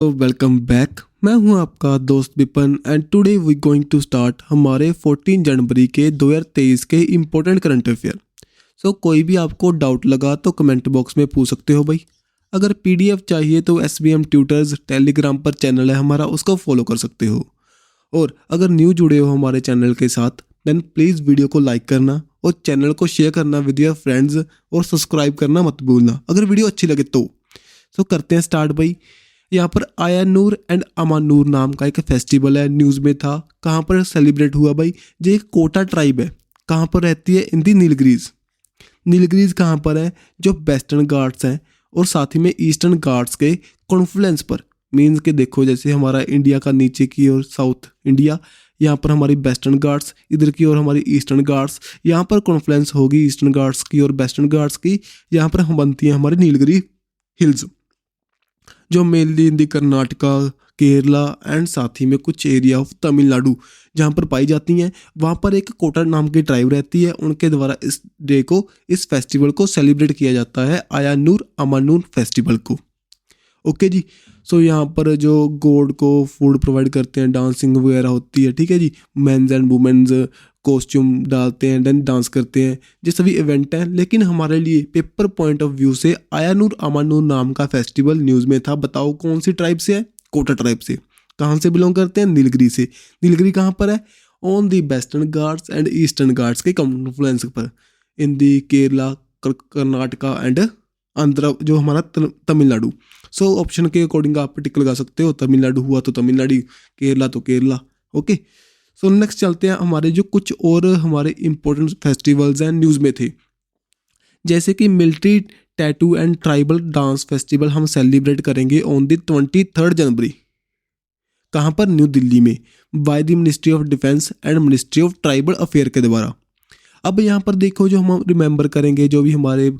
तो welcome back. मैं हूं आपका दोस्त Vipan and today we going to start हमारे 14 जनवरी के 2023 के इम्पोर्टेंट करंट अफेयर। सो कोई भी आपको डाउट लगा तो कमेंट बॉक्स में पूछ सकते हो भाई। अगर पीडीएफ चाहिए तो SBM ट्यूटर्स टेलीग्राम पर चैनल है हमारा, उसको फॉलो कर सकते हो। और अगर न्यू जुड़े हो हमारे चैनल के साथ देन प्लीज़ वीडियो को लाइक करना और चैनल को शेयर करना विद योर फ्रेंड्स और सब्सक्राइब करना मत भूलना अगर वीडियो अच्छी लगे तो। सो करते हैं स्टार्ट भाई। यहाँ पर आयानूर एंड अमानूर नाम का एक फेस्टिवल है, न्यूज़ में था। कहाँ पर सेलिब्रेट हुआ भाई? जो एक कोटा ट्राइब है, कहाँ पर रहती है? इन दी नीलगिरीज। नीलगिरीज कहाँ पर है? जो वेस्टर्न घाट्स हैं और साथ ही में ईस्टर्न घाट्स के कॉन्फ्लुएंस पर। मीन्स के देखो जैसे हमारा इंडिया का नीचे की ओर साउथ इंडिया, यहाँ पर हमारी वेस्टर्न घाट्स, इधर की ओर हमारी ईस्टर्न घाट्स, यहाँ पर कॉन्फ्लुएंस होगी ईस्टर्न घाट्स की और वेस्टर्न घाट्स की। यहाँ पर हम बनती है हमारी नीलगिरी हिल्स, जो mainly in the Karnataka, Kerala and साथ ही में कुछ एरिया ऑफ तमिलनाडु जहाँ पर पाई जाती हैं। वहाँ पर एक कोटा नाम की ट्राइब रहती है, उनके द्वारा इस डे को, इस फेस्टिवल को सेलिब्रेट किया जाता है, आयानूर अमानूर फेस्टिवल को। ओके जी। सो यहाँ पर जो गॉड को फूड प्रोवाइड करते हैं, डांसिंग वगैरह होती है, ठीक है जी। मेंस एंड वुमेन्स कॉस्ट्यूम डालते हैं देन डांस करते हैं, ये सभी इवेंट हैं। लेकिन हमारे लिए पेपर पॉइंट ऑफ व्यू से आयानूर अमानूर नाम का फेस्टिवल न्यूज़ में था। बताओ कौन सी ट्राइब से है? कोटा ट्राइब से। कहाँ से बिलोंग करते हैं? नीलगिरी से। नीलगिरी कहाँ पर है? On the western Ghats and eastern Ghats के कॉन्फ्लुएंस पर, इन दी केरला, कर्नाटका एंड आंध्र, जो हमारा तमिलनाडु। सो ऑप्शन के अकॉर्डिंग आप टिक लगा सकते हो, तमिलनाडु हुआ तो तमिलनाडु, केरला तो केरला। ओके। सो नेक्स्ट चलते हैं हमारे जो कुछ और हमारे इंपॉर्टेंट फेस्टिवल्स हैं न्यूज़ में थे, जैसे कि military tattoo and tribal dance festival हम सेलिब्रेट करेंगे ऑन दी 23 जनवरी। कहाँ पर? न्यू दिल्ली में, by the ministry of defence and ministry of tribal affair के द्वारा। अब यहाँ पर देखो जो हम रिमेंबर करेंगे जो भी हमारे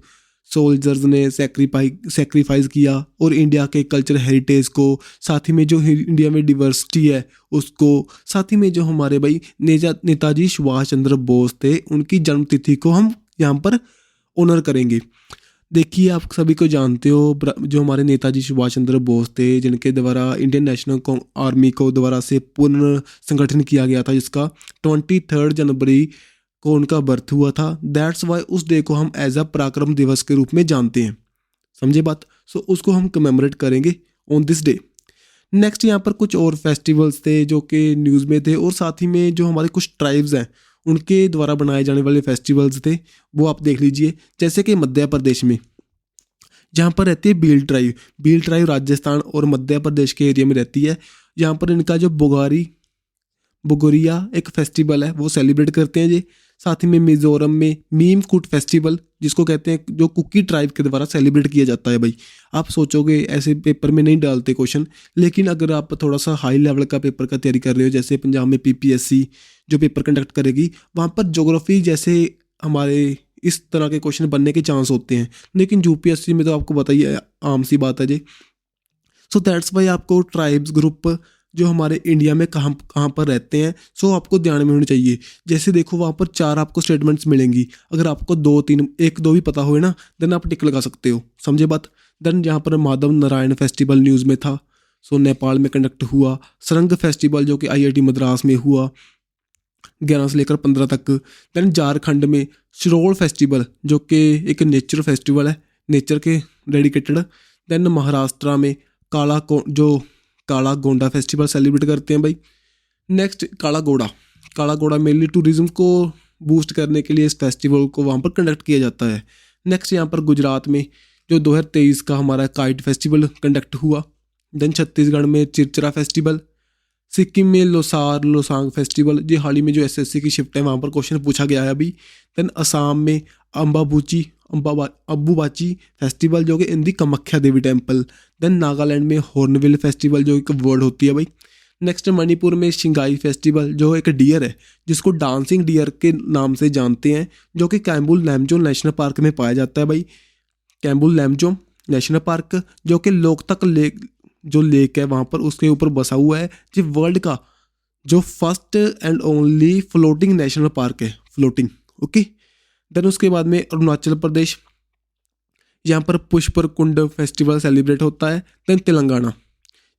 सोल्जर्स ने सेक्रीफाइस किया और इंडिया के कल्चर हेरिटेज को, साथ ही में जो इंडिया में डिवर्सिटी है उसको, साथ ही में जो हमारे भाई नेताजी सुभाष चंद्र बोस थे उनकी जन्मतिथि को हम यहाँ पर ऑनर करेंगे। देखिए आप सभी को जानते हो जो हमारे नेताजी सुभाष चंद्र बोस थे, जिनके द्वारा इंडियन नेशनल आर्मी को द्वारा से पुनर्संगठन किया गया था, जिसका 23 जनवरी को उनका बर्थ हुआ था। दैट्स वाई उस डे को हम एज अ पराक्रम दिवस के रूप में जानते हैं। समझे बात? सो उसको हम कमेमोरेट करेंगे ऑन दिस डे। नेक्स्ट यहाँ पर कुछ और फेस्टिवल्स थे जो कि न्यूज़ में थे, और साथ ही में जो हमारे कुछ ट्राइब्स हैं उनके द्वारा बनाए जाने वाले फेस्टिवल्स थे, वो आप देख लीजिए। जैसे कि मध्य प्रदेश में जहाँ पर रहती है भील ट्राइब। भील ट्राइब राजस्थान और मध्य प्रदेश के एरिया में रहती है। यहाँ पर इनका जो बुगोरिया एक फेस्टिवल है वो सेलिब्रेट करते हैं जी। साथ ही में मिजोरम में मीम कुट फेस्टिवल, जिसको कहते हैं, जो कुकी ट्राइब के द्वारा सेलिब्रेट किया जाता है भाई। आप सोचोगे ऐसे पेपर में नहीं डालते क्वेश्चन, लेकिन अगर आप थोड़ा सा हाई लेवल का पेपर का तैयारी कर रहे हो, जैसे पंजाब में PPSC जो पेपर कंडक्ट करेगी, वहाँ पर ज्योग्राफी जैसे हमारे इस तरह के क्वेश्चन बनने के चांस होते हैं। लेकिन UPSC में तो आपको बताइए आम सी बात है जी। सो दैट्स वाई आपको ट्राइब्स ग्रुप जो हमारे इंडिया में कहाँ कहाँ पर रहते हैं, सो आपको ध्यान में होनी चाहिए। जैसे देखो वहाँ पर 4 आपको स्टेटमेंट्स मिलेंगी, अगर आपको 2-3 1-2 भी पता हो ना देन आप टिक लगा सकते हो। समझे बात? देन यहाँ पर माधव नारायण फेस्टिवल न्यूज़ में था, सो नेपाल में कंडक्ट हुआ। सरंग फेस्टिवल जो कि IIT मद्रास में हुआ 11 से लेकर 15 तक। देन झारखंड में शिरोल फेस्टिवल जो कि एक नेचर फेस्टिवल है, नेचर के डेडिकेटेड। देन महाराष्ट्र में काला गोंडा फेस्टिवल सेलिब्रेट करते हैं भाई। नेक्स्ट काला घोड़ा मेनली टूरिज्म को बूस्ट करने के लिए इस फेस्टिवल को वहाँ पर कंडक्ट किया जाता है। नेक्स्ट यहाँ पर गुजरात में जो 2023 का हमारा काइट फेस्टिवल कंडक्ट हुआ। देन छत्तीसगढ़ में चिरचरा फेस्टिवल, सिक्किम में लोसांग फेस्टिवल, ये हाल ही में जो SSC की शिफ्ट है वहाँ पर क्वेश्चन पूछा गया है अभी। देन असम में अम्बुबाची फेस्टिवल जो कि इन दी कामाख्या देवी टेम्पल। देन नागालैंड में हॉर्नबिल फेस्टिवल जो एक वर्ड होती है भाई। नेक्स्ट मणिपुर में शिंगाई फेस्टिवल जो एक डियर है, जिसको डांसिंग डियर के नाम से जानते हैं, जो कि कैम्बुल लैमजोम नेशनल पार्क में पाया जाता है भाई। कैम्बुल लैमजोम नेशनल पार्क जो कि लोकतक लेक जो लेक है वहाँ पर उसके ऊपर बसा हुआ है, जो वर्ल्ड का जो first and only floating national park है, फ्लोटिंग। ओके। देन उसके बाद में अरुणाचल प्रदेश, यहाँ पर पुष्पर कुंड फेस्टिवल सेलिब्रेट होता है। देन तेलंगाना,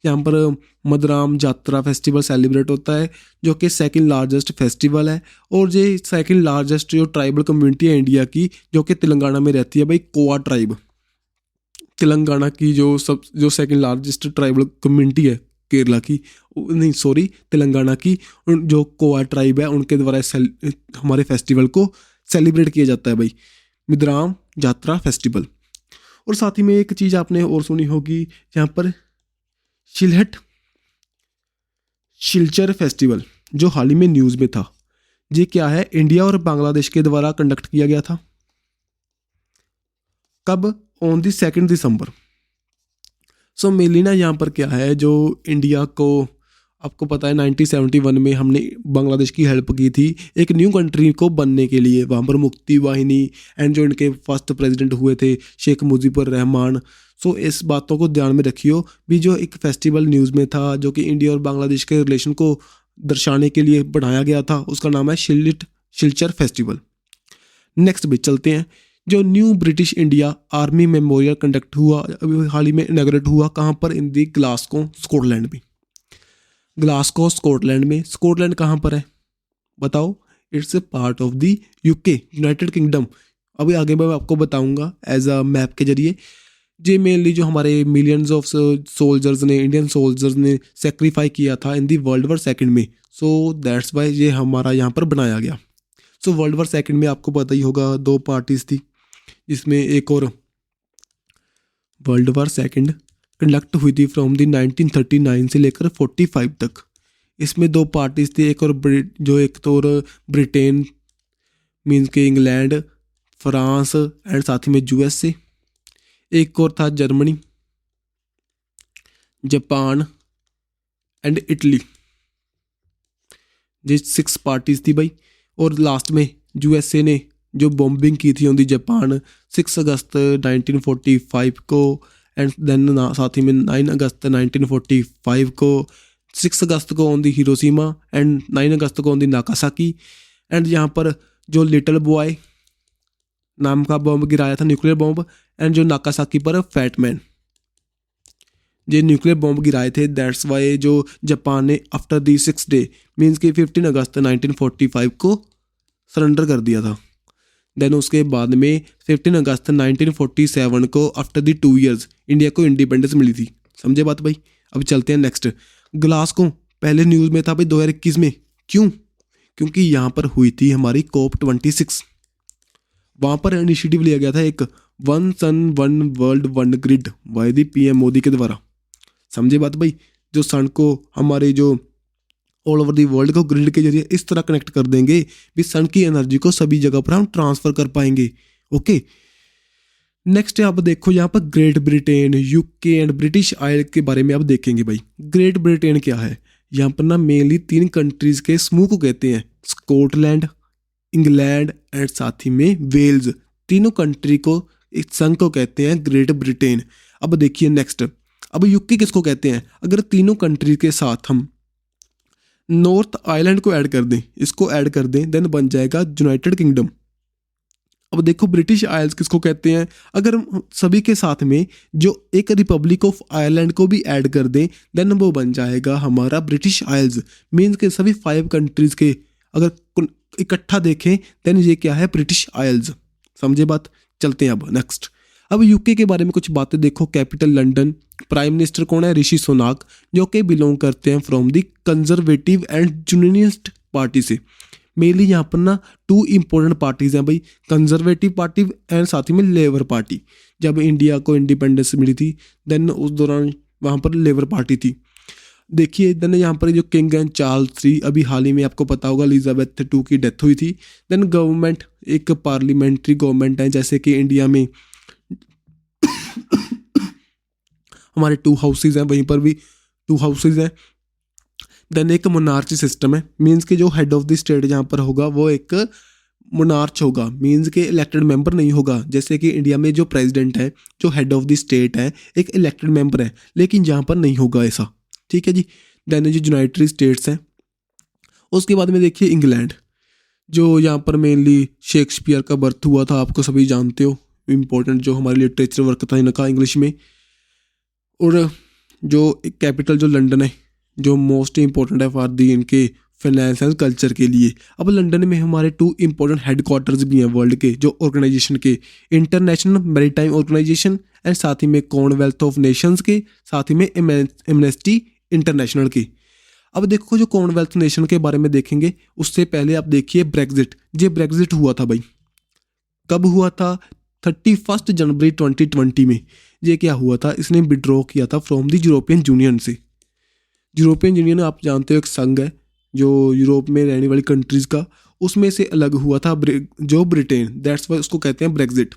यहाँ पर मदराम जात्रा फेस्टिवल सेलिब्रेट होता है, जो कि सेकंड लार्जेस्ट फेस्टिवल है। और ये सेकंड लार्जेस्ट जो ट्राइबल कम्युनिटी है इंडिया की, जो कि तेलंगाना में रहती है भाई, कोआ ट्राइब। तेलंगाना की जो सेकंड लार्जेस्ट ट्राइबल कम्युनिटी है केरला की, नहीं सॉरी तेलंगाना की, जो कोआ ट्राइब है उनके द्वारा हमारे फेस्टिवल को सेलिब्रेट किया जाता है भाई, मिदराम जात्रा फेस्टिवल। और साथ ही में एक चीज़ आपने और सुनी होगी, यहाँ पर शिलहट शिलचर फेस्टिवल जो हाल ही में न्यूज़ में था। ये क्या है, इंडिया और बांग्लादेश के द्वारा कंडक्ट किया गया था। कब? On the 2 December. So mainly ना यहाँ पर क्या है, जो इंडिया को, आपको पता है 1971 में हमने बांग्लादेश की हेल्प की थी एक न्यू कंट्री को बनने के लिए। वहाँ पर मुक्ति वाहिनी एंड जो इनके फर्स्ट प्रेसिडेंट हुए थे शेख मुजीबुर रहमान। सो इस बातों को ध्यान में रखियो भी। जो एक फेस्टिवल न्यूज़ में था जो कि इंडिया और बांग्लादेश के रिलेशन को दर्शाने के लिए बनाया गया था, उसका नाम है शिलचर फेस्टिवल। नेक्स्ट भी चलते हैं। जो new British India army memorial conduct हुआ, अभी हाल ही में इनॉग्रेट हुआ, कहाँ पर? इन दी ग्लासगो स्कॉटलैंड में। ग्लासगो स्कॉटलैंड में। स्कॉटलैंड कहाँ पर है बताओ? It's a part of the UK, United kingdom. अभी आगे मैं आपको बताऊंगा एज अ मैप के जरिए। ये मेनली जो हमारे मिलियंस ऑफ सोल्जर्स ने, इंडियन सोल्जर्स ने सेक्रीफाई किया था in the world war second में। सो दैट्स वाई ये हमारा यहाँ पर बनाया गया। सो वर्ल्ड वॉर सेकंड में आपको पता ही होगा 2 पार्टीज थी, जिसमें एक और वर्ल्ड वॉर सेकंड कंडक्ट हुई थी फ्रॉम दी 1939 से लेकर 45 तक। इसमें 2 पार्टीज थी, एक और एक तो और ब्रिटेन मीन्स के इंग्लैंड, फ्रांस एंड साथ ही में USA। एक और था जर्मनी, जापान एंड इटली। ये 6 पार्टीज थी भाई। और लास्ट में USA ने जो बॉम्बिंग की थी ऑन दी जापान 6 अगस्त 1945 को, एंड देन साथ ही में 9 अगस्त 1945 को, 6 अगस्त को ऑन दी हिरोशिमा एंड 9 अगस्त को ऑन दी नागासाकी। एंड यहाँ पर जो लिटिल बॉय नाम का बॉम्ब गिराया था, न्यूक्लियर बॉम्ब, एंड जो नागासाकी पर फैटमैन, ये न्यूक्लियर बॉम्ब गिराए थे। दैट्स वाई जो जापान ने आफ्टर दी 6 डे मीन्स कि 15 अगस्त 1945 को सरेंडर कर दिया था। देन उसके बाद में 15 अगस्त 1947 को आफ्टर दी 2 ईयर्स इंडिया को इंडिपेंडेंस मिली थी। समझे बात भाई? अब चलते हैं नेक्स्ट। ग्लासगो पहले न्यूज़ में था भाई 2021 में। क्यों? क्योंकि यहाँ पर हुई थी हमारी COP26। वहाँ पर इनिशिएटिव लिया गया था एक 1 सन 1 world 1 grid by the PM Modi के द्वारा। समझे बात भाई? जो सन को हमारे जो ऑल ओवर दी वर्ल्ड को ग्रिड के जरिए इस तरह कनेक्ट कर देंगे भी सन की एनर्जी को सभी जगह पर हम ट्रांसफर कर पाएंगे। ओके, नेक्स्ट आप देखो यहाँ पर great Britain, UK and British oil के बारे में आप देखेंगे भाई। ग्रेट ब्रिटेन क्या है? यहाँ पर ना मेनली 3 कंट्रीज के समूह को कहते हैं, स्कॉटलैंड, इंग्लैंड एंड साथ ही में वेल्स। तीनों कंट्री को इस संघ को कहते हैं ग्रेट ब्रिटेन। अब देखिए नेक्स्ट, अब UK किसको कहते हैं? अगर तीनों कंट्री के साथ हम नॉर्थ आयरलैंड को ऐड कर दें, इसको ऐड कर दें, देन बन जाएगा यूनाइटेड किंगडम। अब देखो ब्रिटिश आइल्स किसको कहते हैं? अगर हम सभी के साथ में जो एक रिपब्लिक ऑफ आयरलैंड को भी ऐड कर दें, देन वो बन जाएगा हमारा ब्रिटिश आइल्स। मीन्स के सभी 5 कंट्रीज के अगर इकट्ठा देखें देन ये क्या है? British Isles. समझे बात? चलते हैं अब नेक्स्ट। अब UK के बारे में कुछ बातें देखो। कैपिटल लंदन, प्राइम मिनिस्टर कौन है? ऋषि सुनाक, जो कि बिलोंग करते हैं from the conservative and unionist party से। मेनली यहाँ पर ना 2 इंपॉर्टेंट पार्टीज हैं भाई, कंजर्वेटिव पार्टी एंड साथ ही में लेबर पार्टी। जब इंडिया को इंडिपेंडेंस मिली थी देन उस दौरान वहाँ पर लेबर पार्टी थी। देखिए देन यहाँ पर जो किंग एंड चार्ल्स III, अभी हाल ही में आपको पता होगा एलिजाबेथ II की डेथ हुई थी। देन गवर्नमेंट एक पार्लियामेंट्री गवर्नमेंट है, जैसे कि इंडिया में हमारे 2 हाउसेज हैं, वहीं पर भी 2 हाउसेज हैं। देन एक मोनार्ची सिस्टम है, मीन्स के जो हेड ऑफ द स्टेट जहाँ पर होगा वो एक मोनार्च होगा, मीन्स के इलेक्टेड मेंबर नहीं होगा। जैसे कि इंडिया में जो प्रेसिडेंट है, जो हेड ऑफ द स्टेट है, एक इलेक्टेड मेंबर है, लेकिन यहाँ पर नहीं होगा ऐसा। ठीक है जी। देन जो यूनाइटेड स्टेट्स हैं, उसके बाद में देखिए इंग्लैंड, जो यहाँ पर मेनली शेक्सपियर का बर्थ हुआ था, आपको सभी जानते हो। इम्पोर्टेंट जो हमारे लिटरेचर वर्क था इनका इंग्लिश में। और जो कैपिटल जो लंदन है, जो मोस्ट इम्पोर्टेंट है फॉर दी इनके फाइनेंस एंड कल्चर के लिए। अब लंदन में हमारे 2 इम्पोर्टेंट हेडक्वार्टर्स भी हैं वर्ल्ड के, जो ऑर्गेनाइजेशन के, इंटरनेशनल मैरीटाइम ऑर्गेनाइजेशन एंड साथ ही में कॉमनवेल्थ ऑफ नेशंस के, साथ ही में एमनेस्टी इंटरनेशनल के। अब देखो जो कॉमनवेल्थ नेशन के बारे में देखेंगे उससे पहले आप देखिए ब्रेग्जिट। ये ब्रेग्जिट हुआ था भाई, कब हुआ था? 31 जनवरी 2020 में। ये क्या हुआ था? इसने विड्रॉ किया था फ्रॉम द यूरोपियन यूनियन से। यूरोपियन यूनियन आप जानते हो एक संघ है जो यूरोप में रहने वाली कंट्रीज़ का, उसमें से अलग हुआ था जो ब्रिटेन, दैट्स वाई उसको कहते हैं ब्रेग्जिट।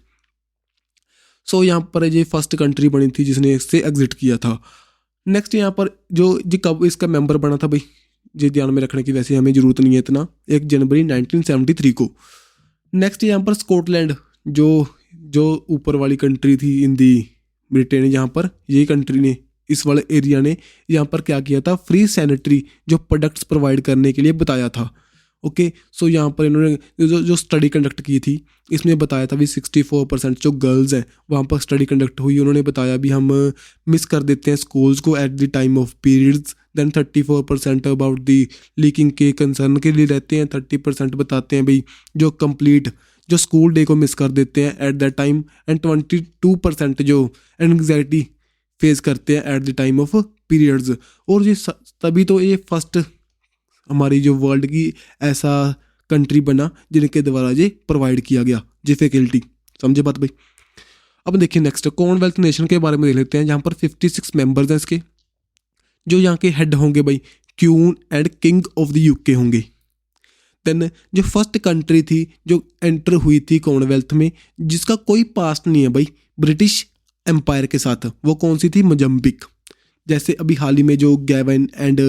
सो यहाँ पर ये फर्स्ट कंट्री बनी थी जिसने इससे एग्जिट किया था। नेक्स्ट यहाँ पर जो कब इसका मेंबर बना था भाई, ये ध्यान में रखने की वैसे हमें ज़रूरत नहीं है इतना, 1 जनवरी 1973 को। नेक्स्ट यहाँ पर स्कॉटलैंड, जो ऊपर वाली कंट्री थी इन दी ब्रिटेन, यहाँ पर ये कंट्री ने, इस वाले एरिया ने यहाँ पर क्या किया था? फ्री सैनिटरी जो प्रोडक्ट्स प्रोवाइड करने के लिए बताया था। ओके, सो यहाँ पर इन्होंने जो स्टडी कंडक्ट की थी इसमें बताया था भी 64% जो गर्ल्स हैं वहाँ पर स्टडी कंडक्ट हुई। उन्होंने बताया भी हम मिस कर देते हैं स्कूल्स को at the time of periods. Then 34% about the leaking के कंसर्न के लिए रहते हैं। 30% बताते हैं भाई जो कंप्लीट जो स्कूल डे को मिस कर देते हैं एट दैट टाइम। एंड 22% जो एंग्जाइटी फेस करते हैं eight the time of periods. और ये तभी तो ये फर्स्ट हमारी जो वर्ल्ड की ऐसा कंट्री बना जिनके द्वारा ये प्रोवाइड किया गया ये फैकल्टी। समझे बात भाई? अब देखिए नेक्स्ट कॉमनवेल्थ नेशन के बारे में देख लेते हैं, जहाँ पर 56 मेंबर्स हैं इसके। जो यहाँ के हेड होंगे भाई queen and king of the UK होंगे। देन जो फर्स्ट कंट्री थी जो एंटर हुई थी कॉमनवेल्थ में जिसका कोई पास्ट नहीं है भाई ब्रिटिश एम्पायर के साथ, वो कौन सी थी? मोजम्बिक। जैसे अभी हाल ही में जो गैवन एंड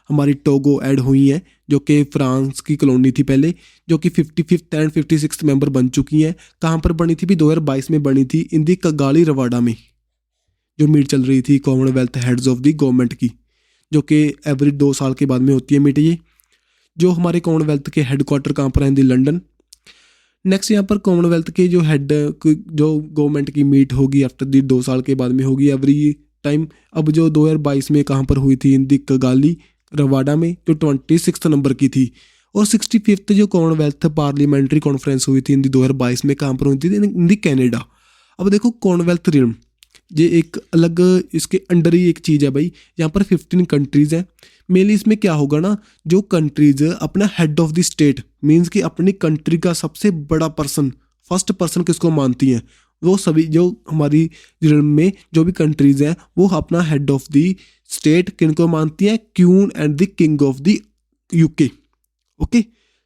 हमारी टोगो ऐड हुई हैं जो कि फ्रांस की कॉलोनी थी पहले, जो कि 55th एंड 56th मेंबर बन चुकी हैं। कहाँ पर बनी थी भी? 2022 में बनी थी इन दी कगाली रवाडा में, जो मीट चल रही थी Commonwealth heads of the government की, जो कि एवरी 2 साल के बाद में होती है मीट। ये जो हमारे कॉमनवेल्थ के हेडक्वार्टर कहाँ पर हैं? दी लंदन। नेक्स्ट यहाँ पर कॉमनवेल्थ के जो हेड जो गवर्नमेंट की मीट होगी आफ्टर दी 2 साल के बाद में होगी एवरी टाइम। अब जो 2022 में कहाँ पर हुई थी? इन दी कगाली रवाडा में, जो 26 नंबर की थी। और 65th जो कॉमनवेल्थ पार्लियामेंट्री कॉन्फ्रेंस हुई थी इन दी 2022 में, कहाँ पर हुई थी? इन दी कनाडा। अब देखो कॉमनवेल्थ रियल्म ये एक अलग इसके अंडर ही एक चीज़ है भाई। यहाँ पर 15 कंट्रीज़ हैं। मेनली इसमें क्या होगा ना, जो कंट्रीज अपना head of the state means कि अपनी कंट्री का सबसे बड़ा पर्सन, फर्स्ट पर्सन किसको मानती हैं? वो सभी जो हमारी रियल्म में जो भी कंट्रीज हैं वो अपना हेड ऑफ द स्टेट किनको मानती हैं? Queen and the king of the UK. Okay,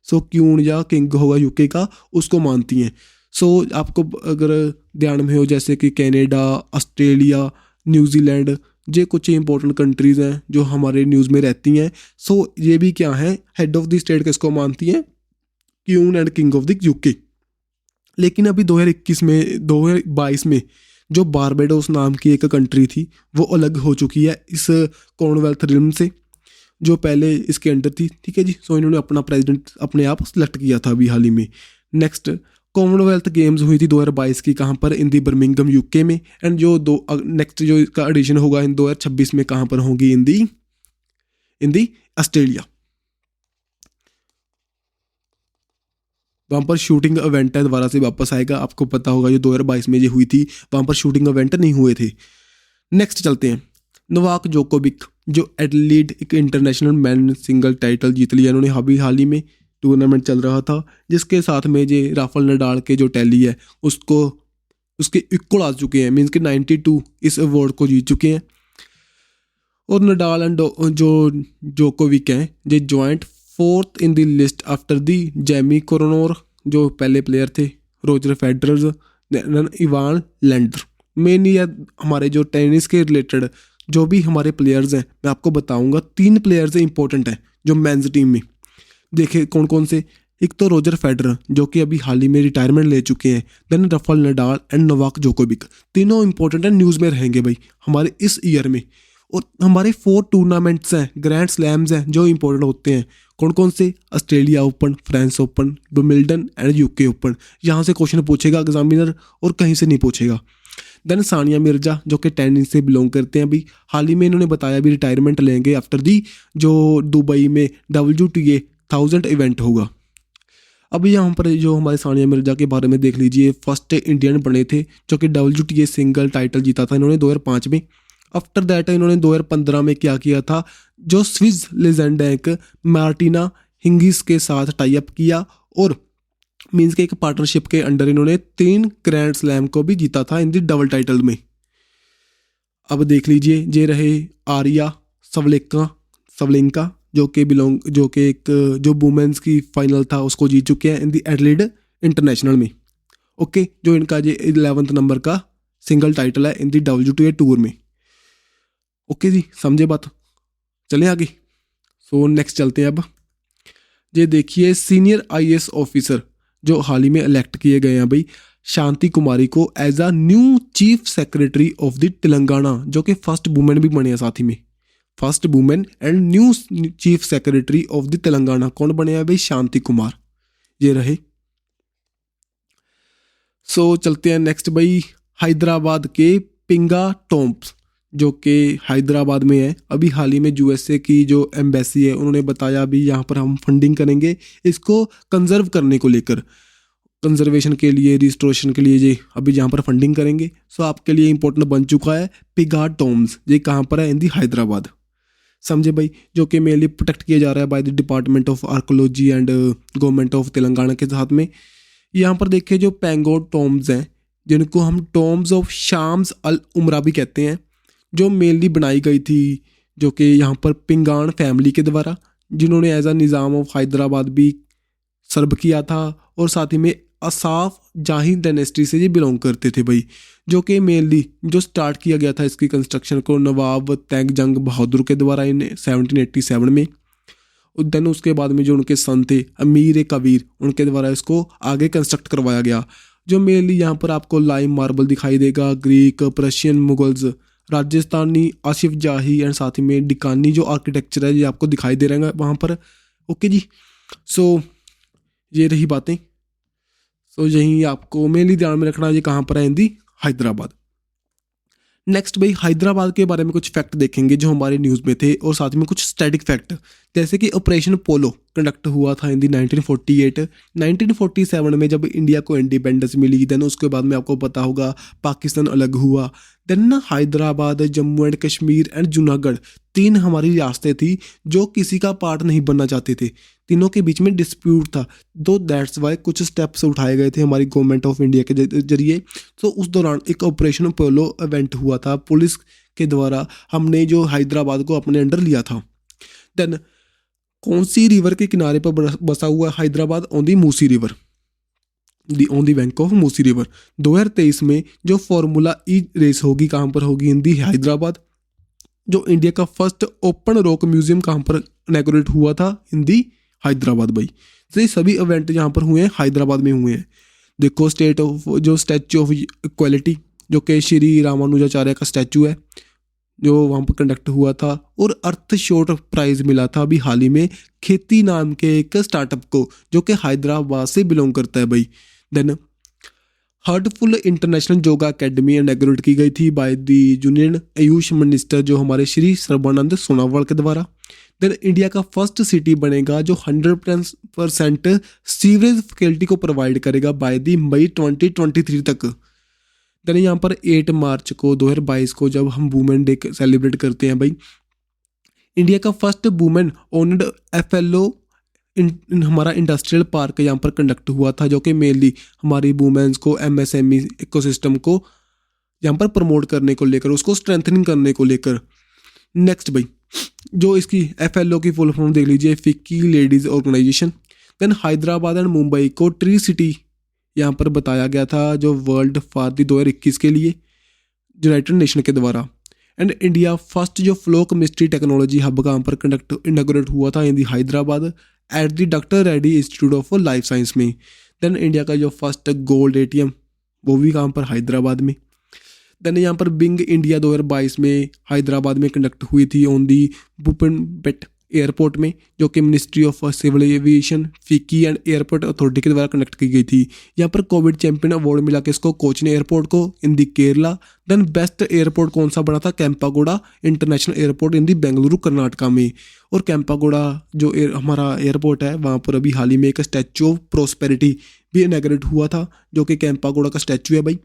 so queen या किंग होगा यूके का, उसको मानती हैं। सो आपको अगर ध्यान में हो जैसे कि कनाडा, ऑस्ट्रेलिया, न्यूजीलैंड, ये कुछ इंपॉर्टेंट कंट्रीज़ हैं जो हमारे न्यूज़ में रहती हैं। सो ये भी क्या है? हेड ऑफ द स्टेट किसको मानती हैं? Queen and king of the UK. लेकिन अभी 2022 में जो बारबाडोस नाम की एक कंट्री थी वो अलग हो चुकी है इस कॉमनवेल्थ रियल्म से, जो पहले इसके अंडर थी। ठीक है जी। सो इन्होंने अपना प्रेसिडेंट अपने आप सेलेक्ट किया था अभी हाल ही में। नेक्स्ट कॉमनवेल्थ गेम्स हुई थी 2022 की, कहाँ पर? इन दी बर्मिंघम यूके में। एंड जो नेक्स्ट जो इसका एडिशन होगा इन 2026 में, कहाँ पर होगी? इन दी ऑस्ट्रेलिया। वहाँ पर शूटिंग इवेंट है, दोबारा से वापस आएगा। आपको पता होगा जो 2022 में ये हुई थी वहाँ पर शूटिंग इवेंट नहीं हुए थे। नेक्स्ट चलते हैं नोवाक जोकोविक, जो एडलीड एक इंटरनेशनल मैन सिंगल टाइटल जीत लिया इन्होंने। अभी हाल ही में टूर्नामेंट चल रहा था जिसके साथ में ये राफेल नडाल के जो टैली है उसके इक्वल आ चुके हैं, मीन्स कि 92 इस अवार्ड को जीत चुके हैं। और नडाल एंड जो जोकोविक हैं ये joint 4th in the list after the Jimmy Connors, जो पहले प्लेयर थे, Roger Federer, Ivan Lendl. Mainly हमारे जो टेनिस के रिलेटेड जो भी हमारे प्लेयर्स हैं मैं आपको बताऊंगा। 3 प्लेयर्स इंपॉर्टेंट हैं जो मेंस टीम में। देखे कौन कौन से? एक तो रोजर फेडरर जो कि अभी हाल ही में रिटायरमेंट ले चुके हैं। Then Rafael Nadal and Novak Djokovic, तीनों इंपॉर्टेंट है, न्यूज़ में रहेंगे भाई हमारे इस ईयर में। और हमारे 4 टूर्नामेंट्स हैं, ग्रैंड स्लैम्स हैं जो इंपॉर्टेंट होते हैं। कौन कौन से? Australia open, France open, Wimbledon and UK open. यहाँ से क्वेश्चन पूछेगा एग्जामिनर और कहीं से नहीं पूछेगा। देन सानिया मिर्जा जो कि टेनिस से बिलोंग करते हैं अभी, हाल ही में इन्होंने बताया भी रिटायरमेंट लेंगे आफ्टर दी जो दुबई में WTA 1000 इवेंट होगा। अब यहाँ पर जो हमारे सानिया मिर्जा के बारे में देख लीजिए, फर्स्ट इंडियन बने थे जो कि WTA सिंगल टाइटल जीता था इन्होंने 2005 में। आफ्टर दैट इन्होंने 2015 में क्या किया था, जो स्विस लेजेंड है एक मार्टिना हिंगिस के साथ टाई अप किया और मीन्स के एक पार्टनरशिप के अंडर इन्होंने 3 ग्रैंड स्लैम को भी जीता था इन दी डबल टाइटल में। अब देख लीजिए ये रहे आर्या सवलेंका जो कि एक जो वुमेन्स की फाइनल था उसको जीत चुके हैं इन दी एडलेड इंटरनेशनल में। ओके, जो इनका ये 11th नंबर का सिंगल टाइटल है इन दी WTA टूर में। ओके जी, समझे बात, चलें आगे। सो नेक्स्ट चलते हैं। अब ये देखिए सीनियर IAS ऑफिसर जो हाल ही में इलेक्ट किए गए हैं भाई, शांति कुमारी को as a new chief secretary of the Telangana, जो कि फर्स्ट वुमेन भी बने हैं साथ ही में, first women and new chief secretary of the Telangana. कौन बने हैं भाई, शांति कुमार, ये रहे। सो चलते हैं नेक्स्ट भाई, हैदराबाद के पिंगा टॉम्प्स जो कि हैदराबाद में है। अभी हाल ही में USA की जो एम्बेसी है उन्होंने बताया अभी यहाँ पर हम फंडिंग करेंगे इसको कंजर्व करने को लेकर, कंजर्वेशन के लिए, रिस्टोरेशन के लिए जी अभी यहाँ पर फंडिंग करेंगे। सो आपके लिए इंपॉर्टेंट बन चुका है पिंगा टॉम्स, ये कहाँ पर है, इन दी हैदराबाद, समझे भाई, जो कि मेनली प्रोटेक्ट किया जा रहा है by the department of archaeology and government of Telangana के साथ में। यहाँ पर देखिए जो पेंगो टॉम्स हैं जिनको हम टॉम्स ऑफ शाम्स अल उमरा भी कहते हैं, जो मेनली बनाई गई थी जो कि यहाँ पर पिंगान फैमिली के द्वारा, जिन्होंने as a Nizam of Hyderabad भी सर्व किया था और साथ ही में असाफ जाही डायनेस्टी से ये बिलोंग करते थे भाई, जो कि मेनली जो स्टार्ट किया गया था इसकी कंस्ट्रक्शन को नवाब तैंगजंग बहादुर के द्वारा इन 1787 में। देन उसके बाद में जो उनके सन थे अमीर कबीर, उनके द्वारा इसको आगे कंस्ट्रक्ट करवाया गया। जो मेनली यहाँ पर आपको लाइम मार्बल दिखाई देगा, Greek, Prussian, Mughals, Rajasthani, Asif जाही एंड साथ ही में डिकानी जो आर्किटेक्चर है ये आपको दिखाई दे रहा है वहाँ पर। ओके जी, सो ये रही बातें। सो यही आपको मेनली ध्यान में रखना, ये कहाँ पर है, हिंदी हैदराबाद। नेक्स्ट भाई हैदराबाद के बारे में कुछ फैक्ट देखेंगे जो हमारे न्यूज़ में थे और साथ में कुछ स्टैटिक फैक्ट, जैसे कि ऑपरेशन पोलो कंडक्ट हुआ था इन दी 1948। 1947 में जब इंडिया को इंडिपेंडेंस मिली, देन उसके बाद में आपको पता होगा पाकिस्तान अलग हुआ। देन ना हैदराबाद, जम्मू एंड कश्मीर एंड जूनागढ़ 3 हमारी रियासतें थी जो किसी का पार्ट नहीं बनना चाहते थे, तीनों के बीच में डिस्प्यूट था। दो दैट्स वाई कुछ स्टेप्स उठाए गए थे हमारी गवर्नमेंट ऑफ इंडिया के जरिए। तो उस दौरान एक ऑपरेशन पोलो इवेंट हुआ था, पुलिस के द्वारा हमने जो हैदराबाद को अपने अंडर लिया था। देन कौन सी रिवर के किनारे पर बसा हुआ Hyderabad, on the Musi river, on the bank of Musi river. 2023 में जो फार्मूला ई रेस होगी कहाँ पर होगी, इन दी हैदराबाद। जो इंडिया का फर्स्ट ओपन रॉक म्यूजियम कहाँ पर इनॉग्रेट हुआ था, इन दी हैदराबाद भाई। तो ये सभी इवेंट यहाँ पर हुए हैं हैदराबाद में हुए हैं। देखो स्टेट ऑफ जो स्टैचू ऑफ इक्वालिटी जो कि श्री रामानुजाचार्य का स्टैचू है जो वहाँ पर कंडक्ट हुआ था, और अर्थ शॉट प्राइज मिला था अभी हाल ही में खेती नाम के एक स्टार्टअप को जो कि हैदराबाद से बिलोंग करता है भाई। Then heartful international yoga academy inaugurate की गई थी by the union Ayush minister जो हमारे श्री सर्बानंद सोनोवाल के द्वारा। देन इंडिया का फर्स्ट सिटी बनेगा जो 100% सीवरेज फैसिलिटी को प्रोवाइड करेगा बाय दी मई 2023 तक। देन यहाँ पर 8 मार्च को 2022 को जब हम वुमेन डे सेलिब्रेट करते हैं भाई, इंडिया का फर्स्ट वुमेन ओन्ड FLO हमारा इंडस्ट्रियल पार्क यहाँ पर कंडक्ट हुआ था, जो कि मेनली हमारी वुमेन्स को MSME इकोसिस्टम को यहाँ पर प्रमोट करने को लेकर, उसको स्ट्रेंथनिंग करने को लेकर। नेक्स्ट भाई जो इसकी FLO की फुल फॉर्म देख लीजिए, FICCI ladies organisation. Then Hyderabad and Mumbai को ट्री सिटी यहाँ पर बताया गया था जो वर्ल्ड फॉर दी 2021 के लिए यूनाइटेड नेशन के द्वारा। एंड इंडिया फर्स्ट जो फ्लो केमिस्ट्री टेक्नोलॉजी हब कहाँ पर इनॉग्रेट हुआ था, in the Hyderabad at the doctor Reddy institute of life science में। देन इंडिया का जो फर्स्ट गोल्ड ATM वो भी कहाँ पर, हैदराबाद में। देन यहाँ पर बिंग इंडिया 2022 में हैदराबाद में कंडक्ट हुई थी ऑन दी भूपेनपेट एयरपोर्ट में, जो कि ministry of civil aviation, FICCI and airport authority के द्वारा कंडक्ट की गई थी। यहाँ पर कोविड चैंपियन अवार्ड मिला किसको, कोचीन एयरपोर्ट को इन दी केरला। देन बेस्ट एयरपोर्ट कौन सा बना था, कैंपागोड़ा इंटरनेशनल एयरपोर्ट इन दी बेंगलुरु कर्नाटका में। और कैंपागोड़ा जो हमारा एयरपोर्ट है, वहाँ पर अभी हाल ही में एक स्टैचू ऑफ प्रोस्पेरिटी भी इनॉग्रेट हुआ था, जो कि कैंपागोड़ा का स्टैचू है भाई।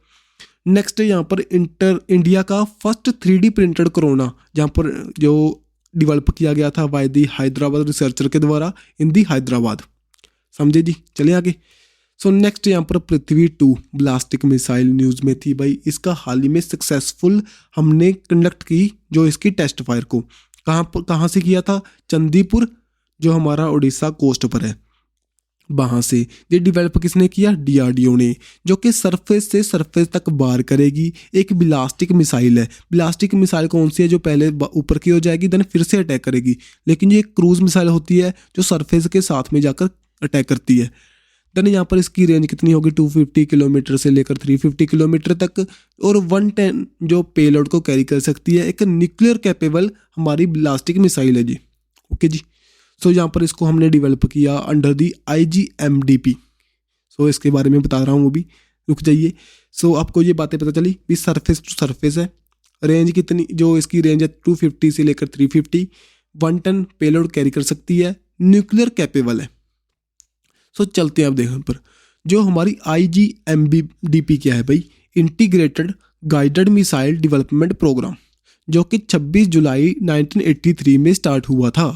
नेक्स्ट यहाँ पर इंडिया का फर्स्ट 3D प्रिंटेड कोरोना, जहाँ पर जो डेवलप किया गया था बाय दी हैदराबाद रिसर्चर के द्वारा इन दी हैदराबाद। समझे जी, चले आगे। सो नेक्स्ट यहाँ पर पृथ्वी-2 ब्लास्टिक मिसाइल न्यूज़ में थी भाई। इसका हाल ही में सक्सेसफुल हमने कंडक्ट की जो इसकी टेस्ट फायर को, कहाँ से किया था, चंदीपुर जो हमारा उड़ीसा कोस्ट पर है, वहाँ से। ये डेवलप किसने किया, DRDO ने, जो कि सरफेस से सरफेस तक बार करेगी। एक ब्लास्टिक मिसाइल है। ब्लास्टिक मिसाइल कौन सी है, जो पहले ऊपर की हो जाएगी देन फिर से अटैक करेगी। लेकिन ये क्रूज मिसाइल होती है जो सरफेस के साथ में जाकर अटैक करती है। देन यहाँ पर इसकी रेंज कितनी होगी, 250 किलोमीटर से लेकर 350 किलोमीटर तक, और 110 जो पेलोड को कैरी कर सकती है। एक न्यूक्लियर कैपेबल हमारी ब्लास्टिक मिसाइल है जी। ओके जी। सो यहाँ पर इसको हमने डेवलप किया अंडर दी IGMDP। सो इसके बारे में बता रहा हूँ, वो भी रुक जाइए। सो आपको ये बातें पता चली भी सरफेस टू सरफेस है। रेंज कितनी, जो इसकी रेंज है 250 से लेकर 350, 1 टन पेलोड कैरी कर सकती है, न्यूक्लियर कैपेबल है। सो चलते हैं अब देखने पर, जो हमारी IGMDP क्या है भाई, integrated guided missile development programme, जो कि 26 जुलाई 1983 में स्टार्ट हुआ था।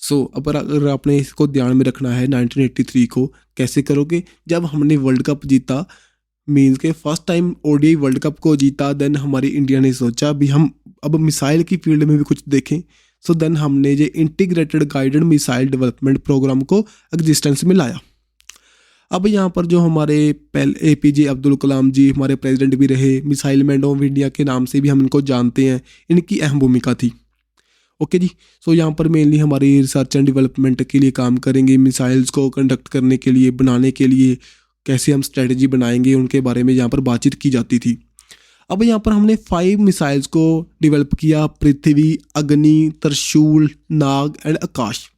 सो अगर आपने इसको ध्यान में रखना है 1983 को, कैसे करोगे, जब हमने वर्ल्ड कप जीता, मीन्स के first time ODI world cup को जीता। देन हमारी इंडिया ने सोचा भी हम अब मिसाइल की फील्ड में भी कुछ देखें। सो देन हमने ये integrated guided missile development programme को एग्जिस्टेंस में लाया। अब यहाँ पर जो हमारे पहले APJ अब्दुल कलाम जी हमारे प्रेसिडेंट भी रहे, मिसाइल मैन ऑफ इंडिया के नाम से भी हम इनको जानते हैं, इनकी अहम भूमिका थी। ओके जी। सो यहाँ पर मेनली हमारी रिसर्च एंड डेवलपमेंट के लिए काम करेंगे, मिसाइल्स को कंडक्ट करने के लिए, बनाने के लिए कैसे हम स्ट्रेटजी बनाएंगे, उनके बारे में यहाँ पर बातचीत की जाती थी। अब यहाँ पर हमने 5 मिसाइल्स को डेवलप किया, पृथ्वी, अग्नि, त्रिशूल, नाग एंड आकाश।